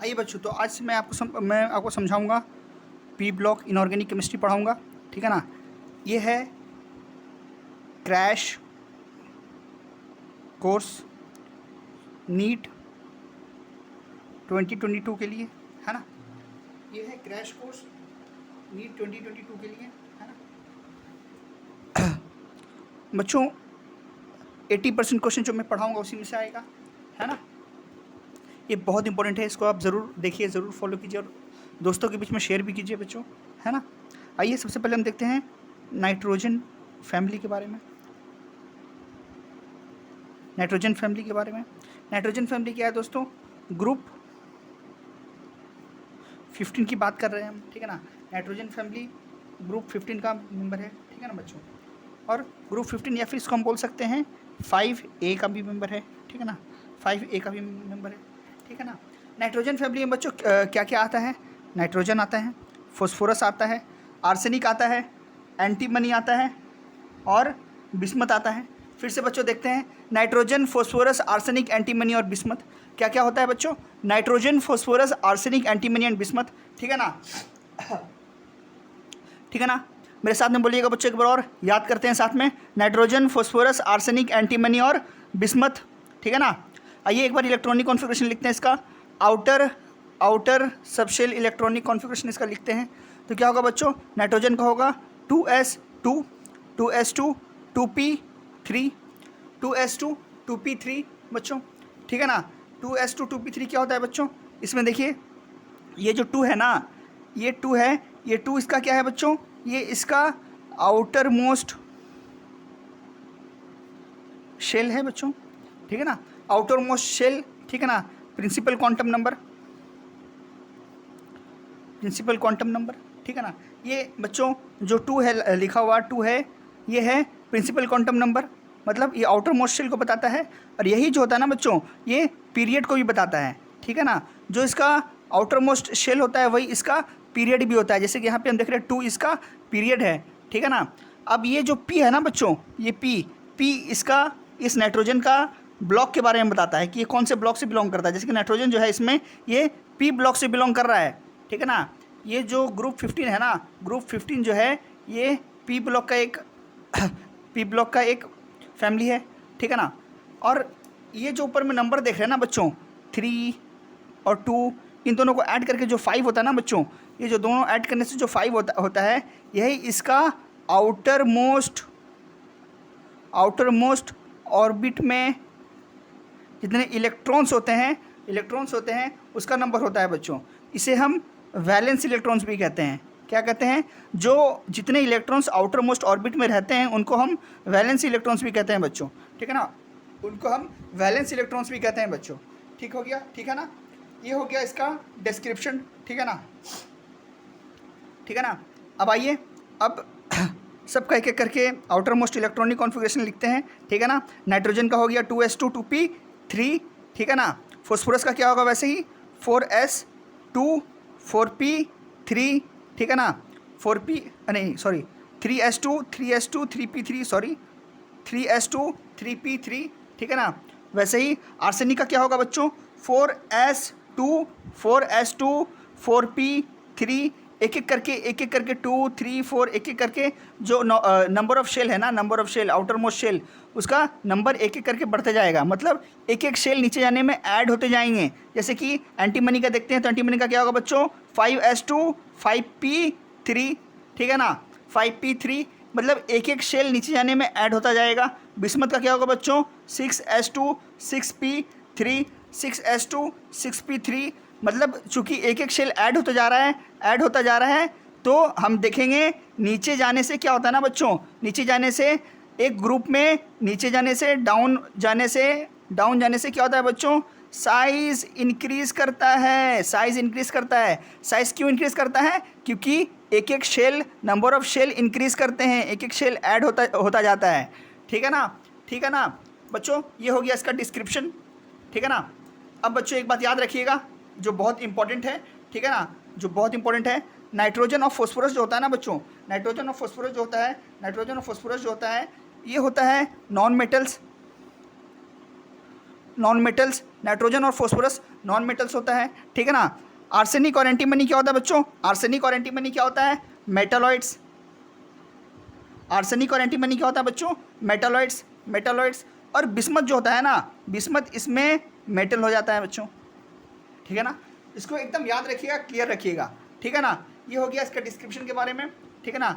आइए बच्चों, तो आज मैं आपको समझाऊंगा पी ब्लॉक इनऑर्गेनिक केमिस्ट्री पढ़ाऊंगा। ठीक है ना। ये है क्रैश कोर्स नीट 2022 के लिए, है ना। ये है क्रैश कोर्स नीट 2022 के लिए, है ना। बच्चों 80% क्वेश्चन जो मैं पढ़ाऊंगा उसी में से आएगा, है ना। ये बहुत इंपॉर्टेंट है, इसको आप ज़रूर देखिए, ज़रूर फॉलो कीजिए और दोस्तों के बीच में शेयर भी कीजिए बच्चों, है ना। आइए सबसे पहले हम देखते हैं नाइट्रोजन फैमिली के बारे में। नाइट्रोजन फैमिली के बारे में, नाइट्रोजन फैमिली क्या है दोस्तों? ग्रुप 15 की बात कर रहे हैं हम, ठीक है ना। नाइट्रोजन फैमिली ग्रुप 15 का मेंबर है, ठीक है ना बच्चों। और ग्रुप 15 या फिर इसको हम बोल सकते हैं 5A का भी मेंबर है, ठीक है ना। 5A का भी मेंबर है, ठीक है ना। नाइट्रोजन फैमिली में बच्चों क्या क्या आता है? नाइट्रोजन आता है, फॉस्फोरस आता है, आर्सेनिक आता है, एंटीमनी आता है और बिस्मथ आता है। फिर से बच्चों देखते हैं, नाइट्रोजन, फॉस्फोरस, आर्सेनिक, एंटीमनी और बिस्मथ। क्या क्या होता है बच्चों? Nitrogen, phosphorus, arsenic, antimony and bismuth, ठीक है ना। ठीक है ना, मेरे साथ में बोलिएगा बच्चों, एक बार और याद करते हैं साथ में। नाइट्रोजन, फॉस्फोरस, आर्सेनिक, एंटीमनी और बिस्मथ, ठीक है ना। आइए एक बार इलेक्ट्रॉनिक कॉन्फ़िगरेशन लिखते हैं इसका। आउटर सबशेल इलेक्ट्रॉनिक कॉन्फ़िगरेशन इसका लिखते हैं। तो क्या होगा बच्चों? नाइट्रोजन का होगा 2s2 2s2 2p3 2s2 2p3 बच्चों, ठीक है ना। 2s2 2p3 क्या होता है बच्चों? इसमें देखिए, ये जो 2 है ना, ये 2 है, ये 2 इसका क्या है बच्चों? ये इसका आउटर मोस्ट शेल है बच्चों, ठीक है ना। आउटर मोस्ट शेल, ठीक है ना। प्रिंसिपल क्वांटम नंबर, ठीक है ना। ये बच्चों जो 2 है लिखा हुआ 2 है, ये है प्रिंसिपल क्वांटम नंबर, मतलब ये आउटर मोस्ट शेल को बताता है। और यही जो होता है ना बच्चों, ये पीरियड को भी बताता है, ठीक है ना। जो इसका आउटर मोस्ट शेल होता है वही इसका पीरियड भी होता है। जैसे कि यहाँ पे हम देख रहे हैं 2 इसका पीरियड है, ठीक है ना। अब ये जो पी है ना बच्चों, ये पी इसका इस नाइट्रोजन का ब्लॉक के बारे में बताता है कि ये कौन से ब्लॉक से बिलोंग करता है। जैसे कि नाइट्रोजन जो है इसमें ये पी ब्लॉक से बिलोंग कर रहा है, ठीक है ना। ये जो ग्रुप 15 है ना, ग्रुप 15 जो है ये पी ब्लॉक का एक फैमिली है, ठीक है ना। और ये जो ऊपर में नंबर देख रहे हैं ना बच्चों, 3 और 2, इन दोनों को ऐड करके जो 5 होता है ना बच्चों, ये जो दोनों ऐड करने से जो 5 होता है, यही इसका आउटर मोस्ट ऑर्बिट में जितने इलेक्ट्रॉन्स होते हैं उसका नंबर होता है बच्चों। इसे हम वैलेंस इलेक्ट्रॉन्स भी कहते हैं। क्या कहते हैं? जो जितने इलेक्ट्रॉन्स आउटर मोस्ट ऑर्बिट में रहते हैं उनको हम वैलेंस इलेक्ट्रॉन्स भी कहते हैं बच्चों, ठीक है ना। उनको हम वैलेंस इलेक्ट्रॉन्स भी कहते हैं बच्चों, ठीक हो गया, ठीक है ना। ये हो गया इसका डिस्क्रिप्शन, ठीक है ना, ठीक है ना। अब आइए, अब सबका एक एक करके आउटर मोस्ट इलेक्ट्रॉनिक कॉन्फ़िगरेशन लिखते हैं, ठीक है ना। नाइट्रोजन का हो गया 2s2 2p3, ठीक है ना। फॉस्फोरस का क्या होगा वैसे ही 4s2 4p3, ठीक है ना। 3s2 3p3, sorry 3s2 3p3, ठीक है ना। वैसे ही आर्सेनिक का क्या होगा बच्चों? 4s2 4p3, एक एक करके 2 3 4 एक एक करके जो नंबर ऑफ शेल है ना, number of shell outermost shell, उसका नंबर एक एक करके बढ़ते जाएगा। मतलब एक एक शेल नीचे जाने में ऐड होते जाएंगे। जैसे कि एंटीमनी का देखते हैं, तो एंटीमनी का क्या होगा बच्चों? 5s2 5p3, ठीक है ना। 5p3 मतलब एक एक शेल नीचे जाने में ऐड होता जाएगा। बिस्मथ का क्या होगा बच्चों? 6s2 6p3 6s2 6p3, मतलब चूंकि एक एक शेल ऐड होता जा रहा है, तो हम देखेंगे नीचे जाने से क्या होता है ना बच्चों, नीचे जाने से एक ग्रुप में नीचे जाने से डाउन जाने से क्या होता है बच्चों? साइज इंक्रीज करता है। साइज क्यों इंक्रीज करता है? क्योंकि एक एक shell, number of shell increase करते हैं, एक एक शेल ऐड होता जाता है, ठीक है ना बच्चों। ये हो गया इसका डिस्क्रिप्शन, ठीक है ना। अब बच्चों एक बात याद रखिएगा जो बहुत इंपॉर्टेंट है, ठीक है ना, जो बहुत इंपॉर्टेंट है। नाइट्रोजन और फॉस्फोरस जो होता है ना बच्चों, नाइट्रोजन और फॉस्फोरस जो होता है ये होता है नॉन नॉन मेटल्स, नाइट्रोजन और फॉस्फोरस नॉन मेटल्स होता है, ठीक है ना। आर्सेनिक और एंटीमनी क्या होता है बच्चों? आर्सेनिक और एंटीमनी क्या होता है? मेटालॉइड्स। आर्सेनिक और एंटीमनी क्या होता है बच्चों? Metalloids, metalloids. और बिस्मथ जो होता है ना, बिस्मथ इसमें मेटल हो जाता है बच्चों, ठीक है ना। इसको एकदम याद रखिएगा, क्लियर रखिएगा, ठीक है ना। ये हो गया इसका डिस्क्रिप्शन के बारे में, ठीक है ना।